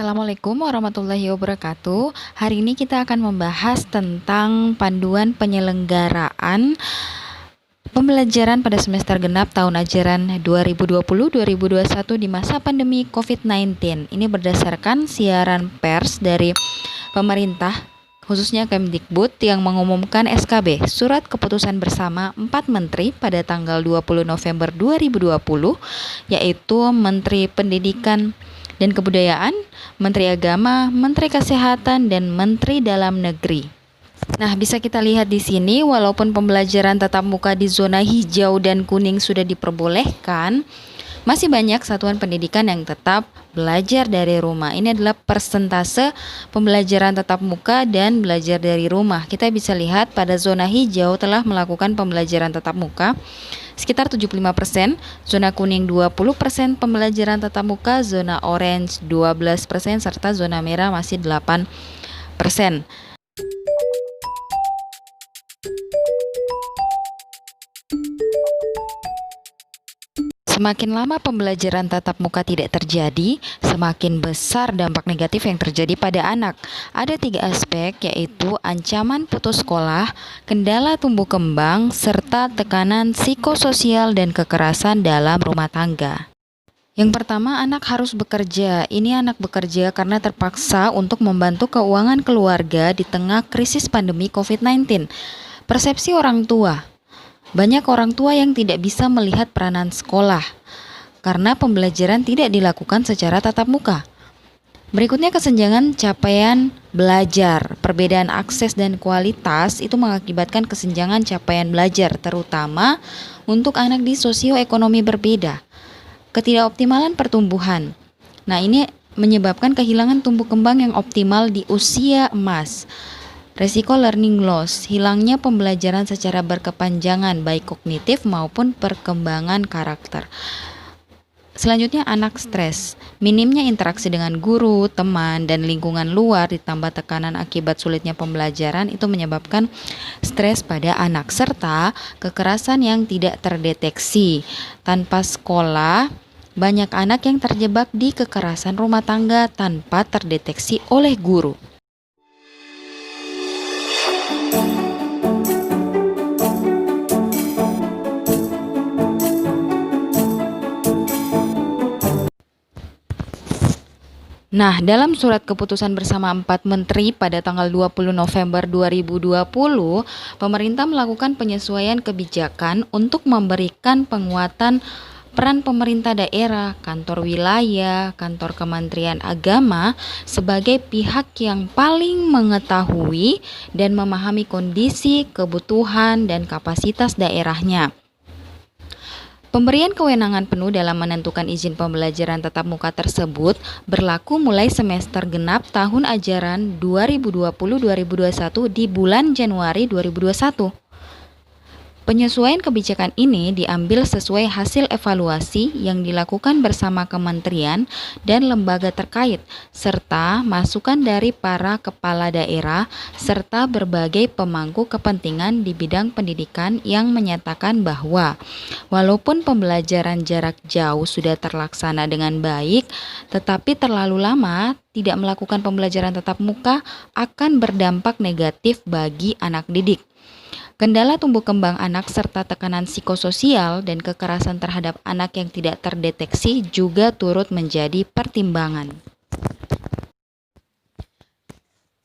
Assalamualaikum warahmatullahi wabarakatuh. Hari ini kita akan membahas tentang panduan penyelenggaraan pembelajaran pada semester genap tahun ajaran 2020-2021 di masa pandemi COVID-19. Ini berdasarkan siaran pers dari pemerintah, khususnya Kemdikbud, yang mengumumkan SKB, Surat Keputusan Bersama 4 Menteri pada tanggal 20 November 2020, yaitu Menteri Pendidikan dan Kebudayaan, Menteri Agama, Menteri Kesehatan, dan Menteri Dalam Negeri. Nah, bisa kita lihat di sini, walaupun pembelajaran tatap muka di zona hijau dan kuning sudah diperbolehkan, masih banyak satuan pendidikan yang tetap belajar dari rumah. Ini adalah persentase pembelajaran tatap muka dan belajar dari rumah. Kita bisa lihat pada zona hijau telah melakukan pembelajaran tatap muka sekitar 75%, zona kuning 20% pembelajaran tatap muka, zona orange 12%, serta zona merah masih 8%. Semakin lama pembelajaran tatap muka tidak terjadi, semakin besar dampak negatif yang terjadi pada anak. Ada 3 aspek, yaitu ancaman putus sekolah, kendala tumbuh kembang, serta tekanan psikososial dan kekerasan dalam rumah tangga. Yang pertama, anak harus bekerja. Ini anak bekerja karena terpaksa untuk membantu keuangan keluarga di tengah krisis pandemi COVID-19. Persepsi orang tua. Banyak orang tua yang tidak bisa melihat peranan sekolah karena pembelajaran tidak dilakukan secara tatap muka. Berikutnya, kesenjangan capaian belajar. Perbedaan akses dan kualitas itu mengakibatkan kesenjangan capaian belajar, terutama untuk anak di sosioekonomi berbeda. Ketidakoptimalan pertumbuhan. Nah, ini menyebabkan kehilangan tumbuh kembang yang optimal di usia emas. Resiko learning loss, hilangnya pembelajaran secara berkepanjangan baik kognitif maupun perkembangan karakter. Selanjutnya, anak stres. Minimnya interaksi dengan guru, teman, dan lingkungan luar ditambah tekanan akibat sulitnya pembelajaran itu menyebabkan stres pada anak, serta kekerasan yang tidak terdeteksi. Tanpa sekolah, banyak anak yang terjebak di kekerasan rumah tangga tanpa terdeteksi oleh guru. Nah, dalam surat keputusan bersama 4 menteri pada tanggal 20 November 2020, pemerintah melakukan penyesuaian kebijakan untuk memberikan penguatan peran pemerintah daerah, kantor wilayah, kantor Kementerian Agama sebagai pihak yang paling mengetahui dan memahami kondisi, kebutuhan, dan kapasitas daerahnya. Pemberian kewenangan penuh dalam menentukan izin pembelajaran tatap muka tersebut berlaku mulai semester genap tahun ajaran 2020-2021 di bulan Januari 2021. Penyesuaian kebijakan ini diambil sesuai hasil evaluasi yang dilakukan bersama kementerian dan lembaga terkait, serta masukan dari para kepala daerah, serta berbagai pemangku kepentingan di bidang pendidikan yang menyatakan bahwa walaupun pembelajaran jarak jauh sudah terlaksana dengan baik, tetapi terlalu lama tidak melakukan pembelajaran tatap muka akan berdampak negatif bagi anak didik. Kendala tumbuh kembang anak serta tekanan psikososial dan kekerasan terhadap anak yang tidak terdeteksi juga turut menjadi pertimbangan.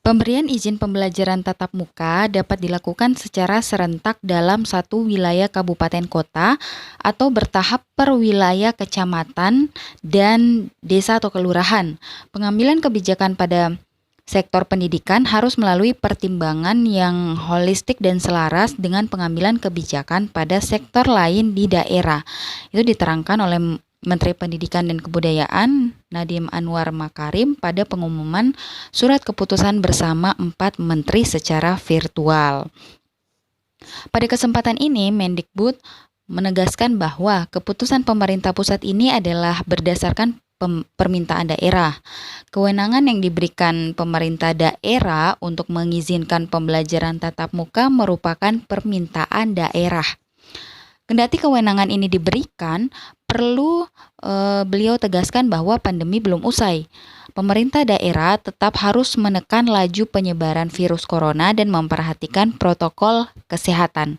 Pemberian izin pembelajaran tatap muka dapat dilakukan secara serentak dalam satu wilayah kabupaten kota atau bertahap per wilayah kecamatan dan desa atau kelurahan. Pengambilan kebijakan pada sektor pendidikan harus melalui pertimbangan yang holistik dan selaras dengan pengambilan kebijakan pada sektor lain di daerah. Itu diterangkan oleh Menteri Pendidikan dan Kebudayaan Nadiem Anwar Makarim pada pengumuman surat keputusan bersama 4 menteri secara virtual. Pada kesempatan ini, Mendikbud menegaskan bahwa keputusan pemerintah pusat ini adalah berdasarkan permintaan daerah. Kewenangan yang diberikan pemerintah daerah untuk mengizinkan pembelajaran tatap muka merupakan permintaan daerah. Kendati kewenangan ini diberikan, perlu beliau tegaskan bahwa pandemi belum usai. pemerintah daerah tetap harus menekan laju penyebaran virus corona dan memperhatikan protokol kesehatan.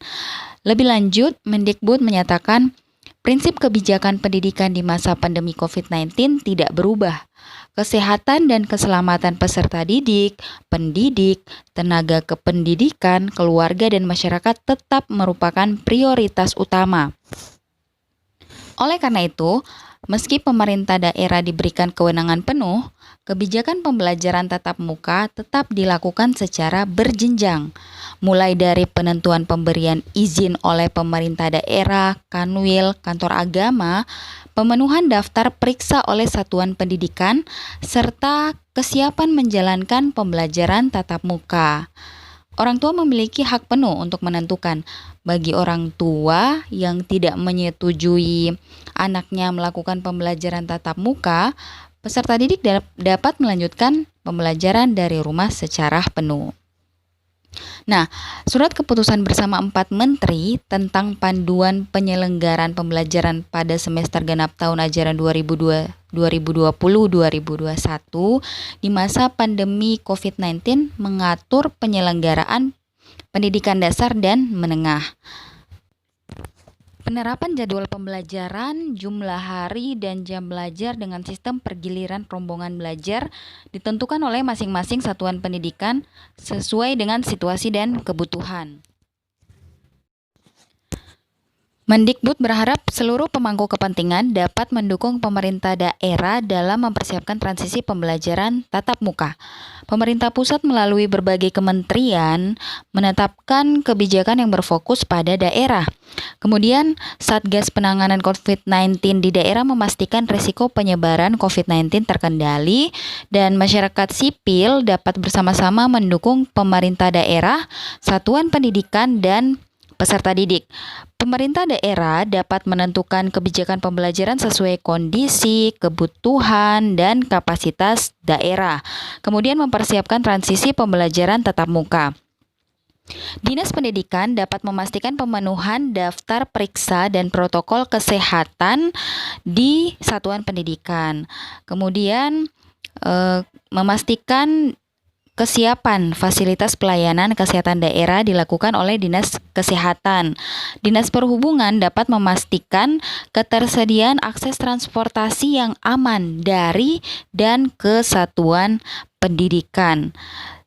Lebih lanjut, Mendikbud menyatakan prinsip kebijakan pendidikan di masa pandemi COVID-19 tidak berubah. Kesehatan dan keselamatan peserta didik, pendidik, tenaga kependidikan, keluarga, dan masyarakat tetap merupakan prioritas utama. Oleh karena itu, meski pemerintah daerah diberikan kewenangan penuh, kebijakan pembelajaran tatap muka tetap dilakukan secara berjenjang, mulai dari penentuan pemberian izin oleh pemerintah daerah, kanwil, kantor agama, pemenuhan daftar periksa oleh satuan pendidikan, serta kesiapan menjalankan pembelajaran tatap muka. Orang tua memiliki hak penuh untuk menentukan. Bagi orang tua yang tidak menyetujui anaknya melakukan pembelajaran tatap muka, peserta didik dapat melanjutkan pembelajaran dari rumah secara penuh. Nah, surat keputusan bersama 4 menteri tentang panduan penyelenggaraan pembelajaran pada semester genap tahun ajaran 2020-2021 di masa pandemi COVID-19 mengatur penyelenggaraan pendidikan dasar dan menengah. Penerapan jadwal pembelajaran, jumlah hari, dan jam belajar dengan sistem pergiliran rombongan belajar ditentukan oleh masing-masing satuan pendidikan sesuai dengan situasi dan kebutuhan. Mendikbud berharap seluruh pemangku kepentingan dapat mendukung pemerintah daerah dalam mempersiapkan transisi pembelajaran tatap muka. Pemerintah pusat melalui berbagai kementerian menetapkan kebijakan yang berfokus pada daerah. Kemudian, Satgas Penanganan COVID-19 di daerah memastikan risiko penyebaran COVID-19 terkendali dan masyarakat sipil dapat bersama-sama mendukung pemerintah daerah, satuan pendidikan, dan peserta didik. Pemerintah daerah dapat menentukan kebijakan pembelajaran sesuai kondisi, kebutuhan, dan kapasitas daerah. Kemudian mempersiapkan transisi pembelajaran tatap muka. Dinas Pendidikan dapat memastikan pemenuhan daftar periksa dan protokol kesehatan di satuan pendidikan. Kemudian memastikan kesiapan fasilitas pelayanan kesehatan daerah dilakukan oleh Dinas Kesehatan. Dinas Perhubungan dapat memastikan ketersediaan akses transportasi yang aman dari dan ke satuan pendidikan.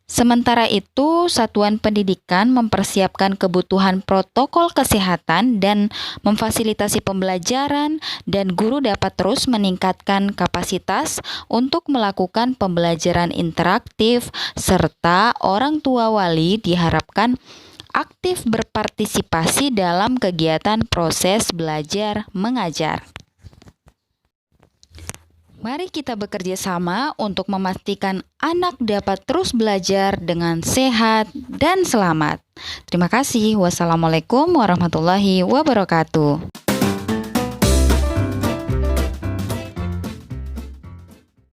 Sementara itu, satuan pendidikan mempersiapkan kebutuhan protokol kesehatan dan memfasilitasi pembelajaran, dan guru dapat terus meningkatkan kapasitas untuk melakukan pembelajaran interaktif, serta orang tua wali diharapkan aktif berpartisipasi dalam kegiatan proses belajar mengajar. Mari kita bekerja sama untuk memastikan anak dapat terus belajar dengan sehat dan selamat. Terima kasih. Wassalamualaikum warahmatullahi wabarakatuh.